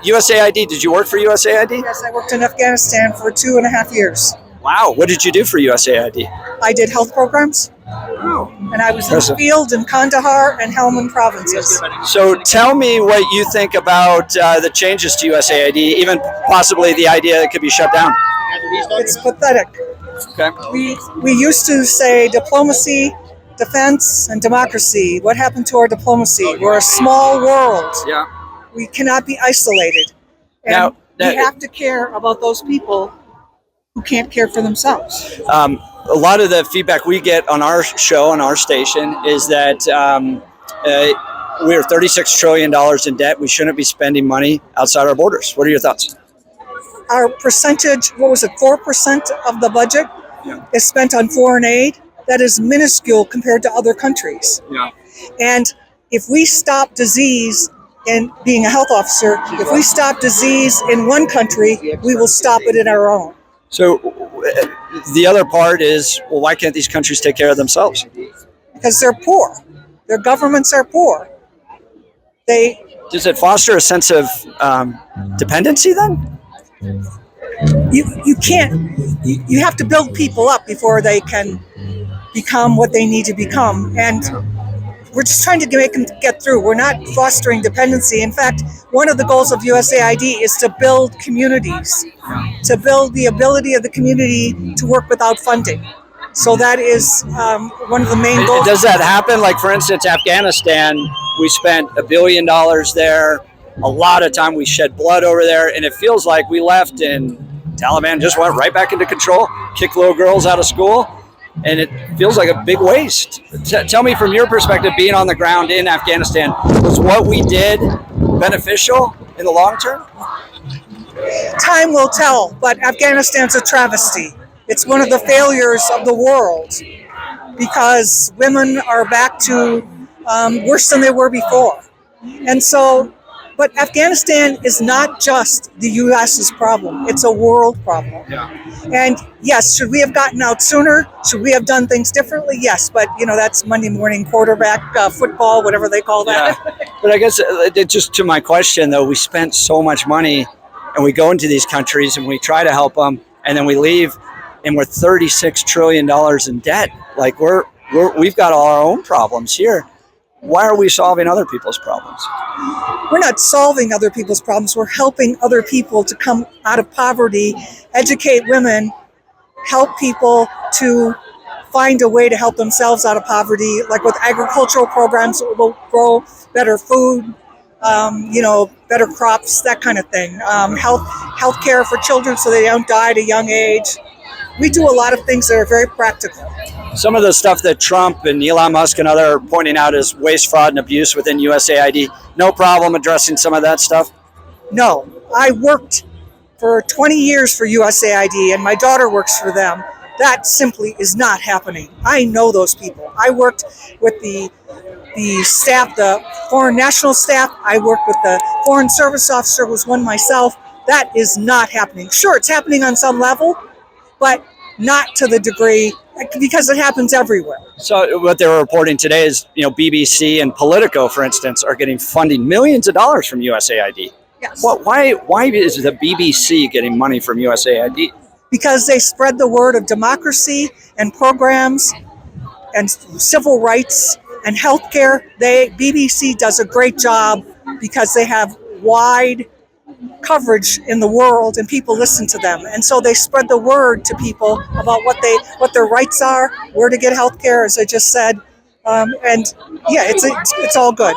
USAID, did you work for USAID? Yes, I worked in Afghanistan for 2.5 years. Wow, what did you do for USAID? I did health programs, and I was in the field in Kandahar and Helmand provinces. So tell me what you think about the changes to USAID, even possibly the idea it could be shut down. It's pathetic. Okay. We used to say diplomacy, defense, and democracy. What happened to our diplomacy? We're a small world. Yeah. We cannot be isolated. And Now, we have to care about those people who can't care for themselves. A lot of the feedback we get on our show, on our station, is that we're $36 trillion in debt. We shouldn't be spending money outside our borders. What are your thoughts? Our percentage, 4% of the budget is spent on foreign aid. That is minuscule compared to other countries. Yeah. And if we stop disease, and being a health officer, if we stop disease in one country, we will stop it in our own. So the other part is, well, why can't these countries take care of themselves? Because they're poor. Their governments are poor. Does it foster a sense of dependency then? You can't. You have to build people up before they can become what they need to become. And we're just trying to make them get through. We're not fostering dependency. In fact, one of the goals of USAID is to build communities, to build the ability of the community to work without funding. So that is one of the main goals. Does that happen? Like, for instance, Afghanistan, we spent $1 billion there. A lot of time we shed blood over there, and it feels like we left and Taliban just went right back into control, kicked little girls out of school. And it feels like a big waste. Tell me from your perspective, being on the ground in Afghanistan, was what we did beneficial in the long term? Time will tell, but Afghanistan's a travesty. It's one of the failures of the world because women are back to worse than they were before. And so, but Afghanistan is not just the U.S.'s problem. It's a world problem. Yeah. And yes, should we have gotten out sooner? Should we have done things differently? Yes, but that's Monday morning quarterback football, whatever they call that. Yeah. But I guess just to my question, though, we spent so much money and we go into these countries and we try to help them and then we leave and we're $36 trillion in debt. Like we've got all our own problems here. Why are we solving other people's problems? We're not solving other people's problems. We're helping other people to come out of poverty, educate women, help people to find a way to help themselves out of poverty, like with agricultural programs that will grow better food, better crops, that kind of thing. Health care for children so they don't die at a young age. We do a lot of things that are very practical. Some of the stuff that Trump and Elon Musk and other are pointing out is waste, fraud, and abuse within USAID. No problem addressing some of that stuff? No. I worked for 20 years for USAID, and my daughter works for them. That simply is not happening. I know those people. I worked with the staff, the foreign national staff. I worked with the foreign service officer, was one myself. That is not happening. Sure, it's happening on some level, but not to the degree, because it happens everywhere. So what they were reporting today is, BBC and Politico, for instance, are getting funding millions of dollars from USAID. Yes. Why is the BBC getting money from USAID? Because they spread the word of democracy and programs and civil rights and healthcare. BBC does a great job because they have wide coverage in the world and people listen to them, and so they spread the word to people about what their rights are, where to get health care, as I just said, and yeah, it's all good.